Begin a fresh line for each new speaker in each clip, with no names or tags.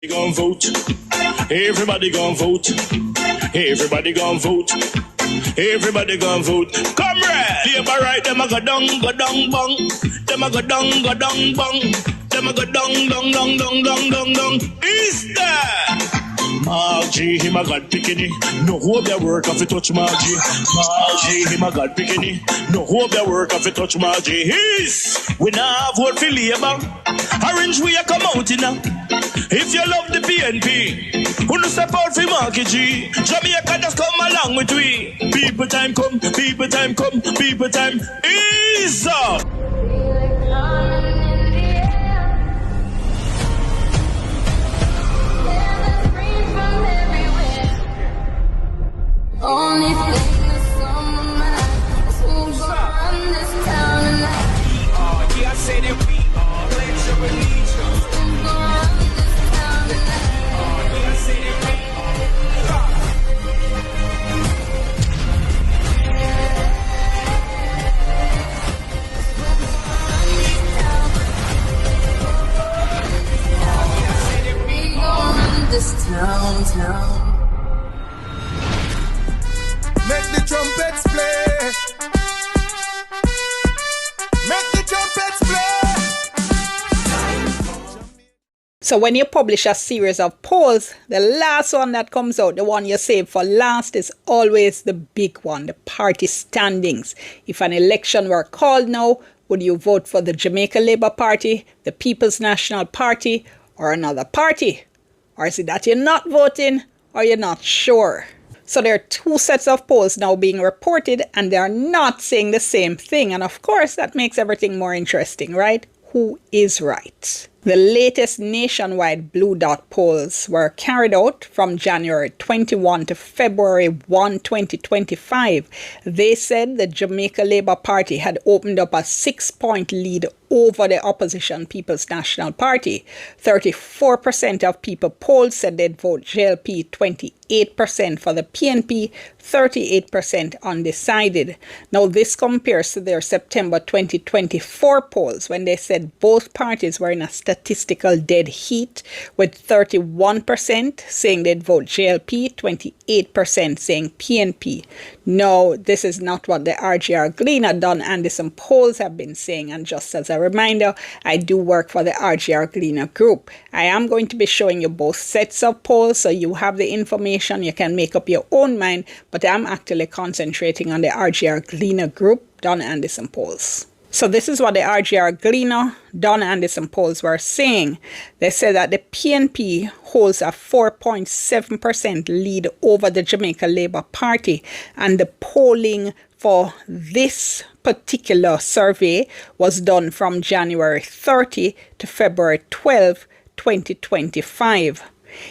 Gon' vote. Everybody gon' vote. Everybody gon' vote. Everybody gon' vote. Comrade! Labor right, them a go down, bong. Them a go down, bong. Them a go down. Is that? Margie, him a God picking. No hope their work if you touch Margie. Margie, him a God picking. No hope their work if you touch Margie. We now vote for Labour. Orange we a come out in now. If you love the PNP, who no step out for Marky G. Jamaica just come along with we. People time come, people time come, people time is up.
Only thing that's on my mind is who's gonna run this town tonight.
Yeah, I say that we are. Pledge your allegiance.
Who's gonna run this town tonight?
Yeah, I say that we
We gonna run this town.
Make the trumpets play. Make the trumpets play.
So when you publish a series of polls, the last one that comes out, the one you save for last, is always the big one, the party standings. If an election were called now, would you vote for the Jamaica Labour Party, the People's National Party, or another party? Or is it that you're not voting, or you're not sure? So there are two sets of polls now being reported, and they are not saying the same thing. And of course, that makes everything more interesting, right? Who is right? The latest nationwide Blue Dot polls were carried out from January 21 to February 1, 2025. They said the Jamaica Labour Party had opened up a 6-point lead over the opposition People's National Party. 34% of people polled said they'd vote JLP, 28% for the PNP, 38% undecided. Now this compares to their September 2024 polls when they said both parties were in a statistical dead heat, with 31% saying they'd vote JLP, 28% saying PNP. No, this is not what the RGR Gleaner Don Anderson polls have been saying, and just as a reminder, I do work for the RGR Gleaner group. I am going to be showing you both sets of polls so you have the information, you can make up your own mind, but I'm actually concentrating on the RGR Gleaner group Don Anderson polls. So this is what the RGR Gleaner Don Anderson polls were saying. They said that the PNP holds a 4.7% lead over the Jamaica Labour Party, and the polling for this particular survey was done from January 30 to February 12, 2025.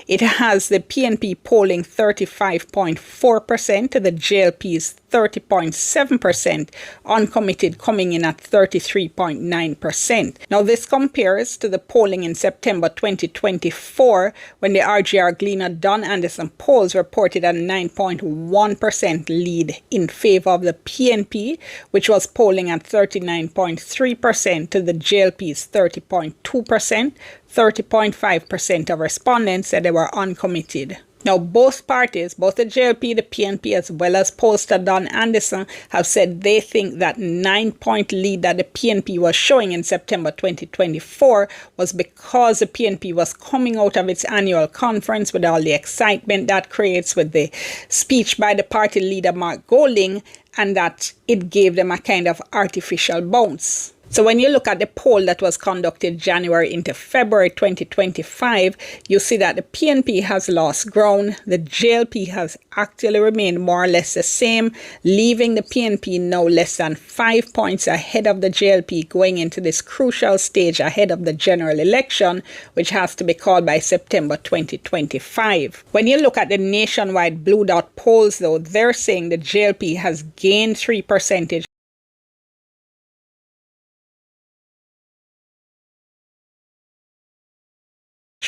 It has the PNP polling 35.4% to the JLP's 30.7%, uncommitted coming in at 33.9%. Now this compares to the polling in September 2024 when the RGR Gleaner Don Anderson polls reported a 9.1% lead in favor of the PNP, which was polling at 39.3% to the JLP's 30.2%. 30.5% of respondents said they were uncommitted. Now, both parties, both the JLP, the PNP, as well as pollster Don Anderson, have said they think that 9-point lead that the PNP was showing in September 2024 was because the PNP was coming out of its annual conference with all the excitement that creates with the speech by the party leader Mark Golding, and that it gave them a kind of artificial bounce. So when you look at the poll that was conducted January into February 2025, you see that the PNP has lost ground. The JLP has actually remained more or less the same, leaving the PNP now less than 5 points ahead of the JLP going into this crucial stage ahead of the general election, which has to be called by September 2025. When you look at the nationwide Blue Dot polls, though, they're saying the JLP has gained 3 percentage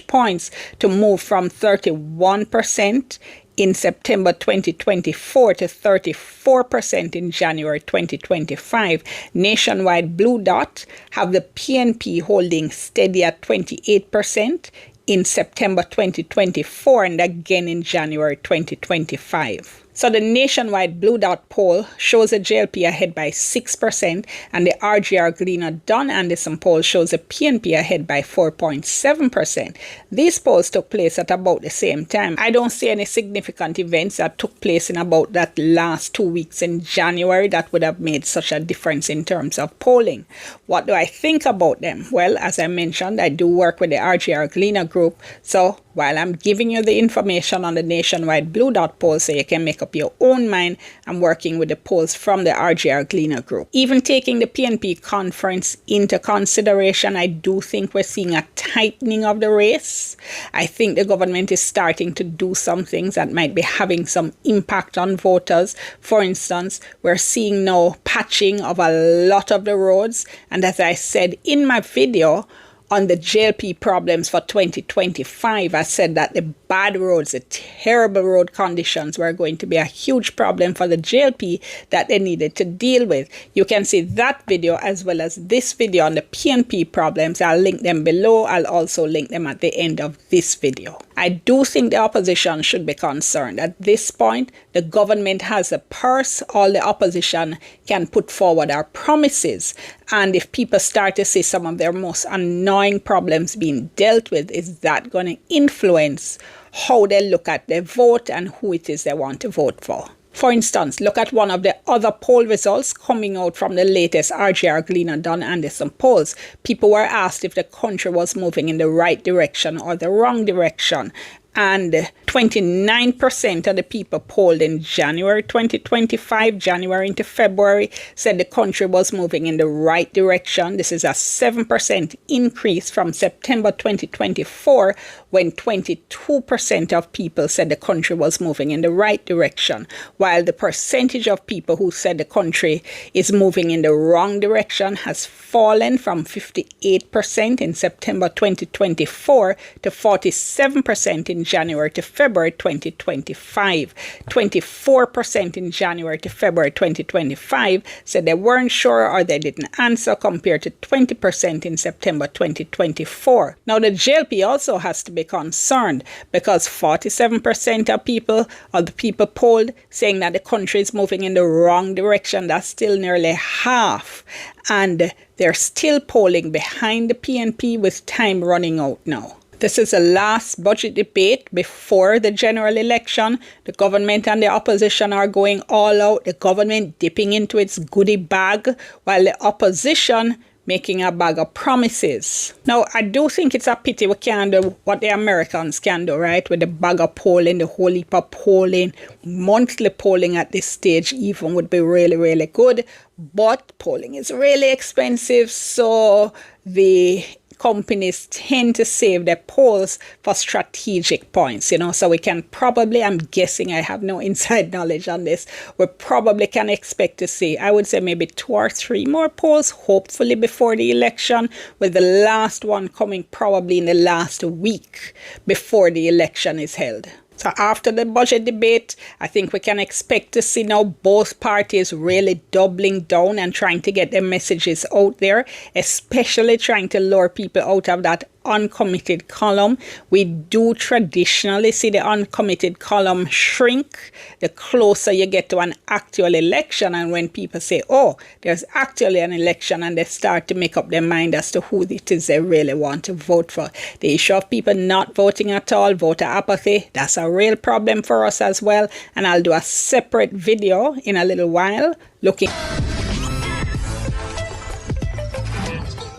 points to move from 31% in September 2024 to 34% in January 2025. Nationwide Blue Dot have the PNP holding steady at 28%. in September 2024 and again in January 2025. So the nationwide Blue Dot poll shows a JLP ahead by 6%, and the RGR Gleaner Dunn Anderson poll shows a PNP ahead by 4.7%. These polls took place at about the same time. I don't see any significant events that took place in about that last 2 weeks in January that would have made such a difference in terms of polling. What do I think about them? Well, as I mentioned, I do work with the RGR Gleaner group, so while I'm giving you the information on the nationwide Blue Dot poll so you can make up your own mind, I'm working with the polls from the RGR Gleaner group. Even taking the PNP conference into consideration, I do think we're seeing a tightening of the race. I think the government is starting to do some things that might be having some impact on voters. For instance, we're seeing now patching of a lot of the roads, and as I said in my video on the JLP problems for 2025, I said that the bad roads, the terrible road conditions were going to be a huge problem for the JLP that they needed to deal with. You can see that video as well as this video on the PNP problems. I'll link them below. I'll also link them at the end of this video. I do think the opposition should be concerned. At this point, the government has a purse. All the opposition can put forward are promises. And if people start to see some of their most annoying problems being dealt with, is that going to influence how they look at their vote and who it is they want to vote for? For instance, look at one of the other poll results coming out from the latest RGR Gleaner Dunn Anderson polls. People were asked if the country was moving in the right direction or the wrong direction. And 29% of the people polled in January 2025, January into February, said the country was moving in the right direction. This is a 7% increase from September 2024, when 22% of people said the country was moving in the right direction, while the percentage of people who said the country is moving in the wrong direction has fallen from 58% in September 2024 to 47% in January to February 2025. 24% in January to February 2025 said they weren't sure or they didn't answer, compared to 20% in September 2024. Now the JLP also has to be concerned, because 47% of people, or the people polled, saying that the country is moving in the wrong direction. That's still nearly half. And they're still polling behind the PNP with time running out now. This is the last budget debate before the general election. The government and the opposition are going all out. The government dipping into its goodie bag, while the opposition making a bag of promises. Now, I do think it's a pity we can't do what the Americans can do, right? With the bag of polling, the whole heap of polling, monthly polling at this stage even would be really, really good. But polling is really expensive, so the companies tend to save their polls for strategic points, so we can probably, I'm guessing, I have no inside knowledge on this, we probably can expect to see, I would say, maybe 2 or 3 more polls, hopefully before the election, with the last one coming probably in the last week before the election is held. So after the budget debate, I think we can expect to see now both parties really doubling down and trying to get their messages out there, especially trying to lure people out of that uncommitted column. We do traditionally see the uncommitted column shrink the closer you get to an actual election, and when people say, oh, there's actually an election, and they start to make up their mind as to who it is they really want to vote for. The issue of people not voting at all, voter apathy, that's a real problem for us as well, and I'll do a separate video in a little while looking.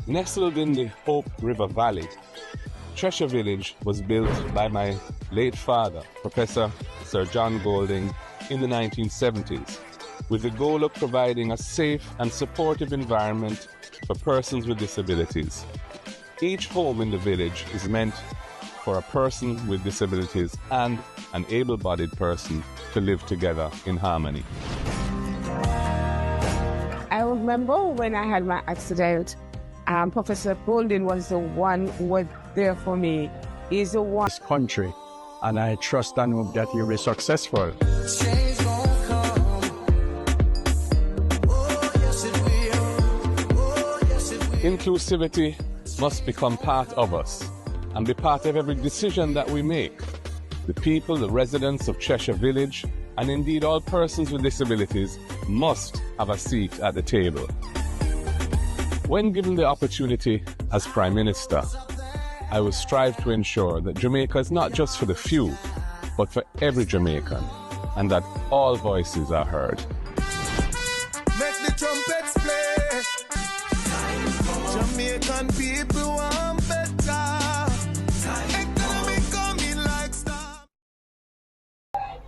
Nestled in the Hope River Valley, Treasure Village was built by my late father, Professor Sir John Golding, in the 1970s, with the goal of providing a safe and supportive environment for persons with disabilities. Each home in the village is meant for a person with disabilities and an able-bodied person to live together in harmony.
I remember when I had my accident, Professor Golding was the one who was there for me. He's the one.
This country, and I trust and hope that you'll be successful.
Inclusivity must become part of us, and be part of every decision that we make. The people, the residents of Cheshire Village, and indeed all persons with disabilities must have a seat at the table. When given the opportunity as Prime Minister, I will strive to ensure that Jamaica is not just for the few, but for every Jamaican, and that all voices are heard.
Make the trumpets play. Jamaican people want better. Economy coming like star.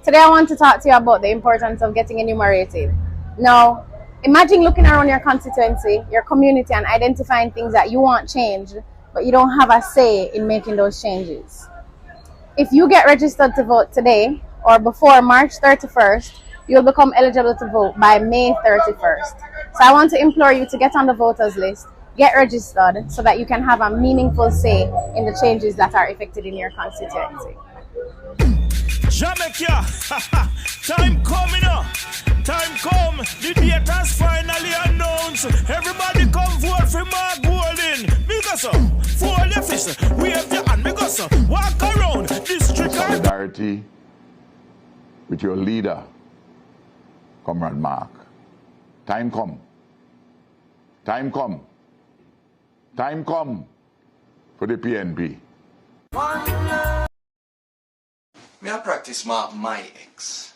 Today I want to talk to you about the importance of getting enumerated. Now, imagine looking around your constituency, your community, and identifying things that you want changed, but you don't have a say in making those changes. If you get registered to vote today or before March 31st, you'll become eligible to vote by May 31st. So I want to implore you to get on the voters list, get registered so that you can have a meaningful say in the changes that are effected in your constituency.
Jamaica, time coming up. Time come, the date has finally announced. Everybody come vote for Mark Golding. Because fold your fist, wave your hand, because walk around district.
Solidarity with your leader, Comrade Mark. Time come. Time come. Time come for the PNP.
Me I practice my ex.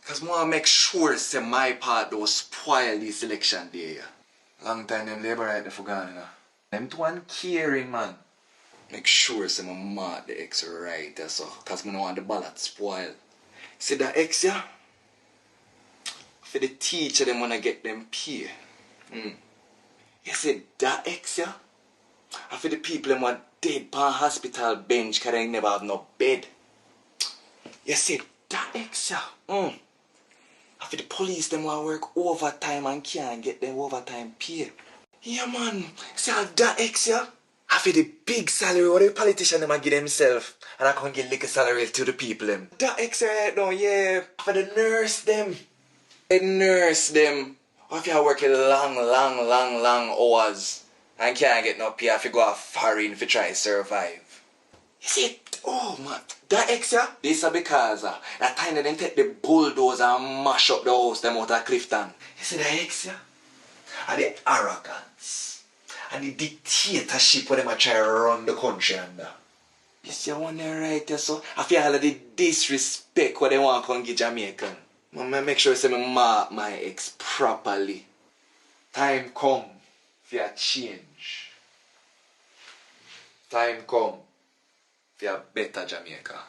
Because I want to make sure say my part don't spoil this election day. Long time them labor right there for gone, you know. Them two uncaring, man. Make sure say my mark the ex right there, so. Because I don't want the ballot spoil. See that ex, yeah? For the teacher, them want to get them pay. You see that ex, yeah? And for the people them want dead pan hospital bench because they never have no bed. You see that ex, yeah? And for the police them want work overtime and can't get them overtime pay. Yeah, man. See that ex, yeah? And for the big salary what the politician them give themselves, and I can't get little salary to the people them. That ex right now, yeah. For the nurse them. The nurse them. If you are working long hours and can't get no pay, if you go a foreign to try to survive. You see, oh man, that ex, yeah? This is because that time they take the bulldozer and mash up the house them out of Clifton. You see that ex, yeah? And the arrogance and the dictatorship where they try to run the country under. You see one there right there, so I feel all of the disrespect what they want to come give Jamaican. I make sure I say me mark my ex properly. Time come for a change. Time come for a better Jamaica.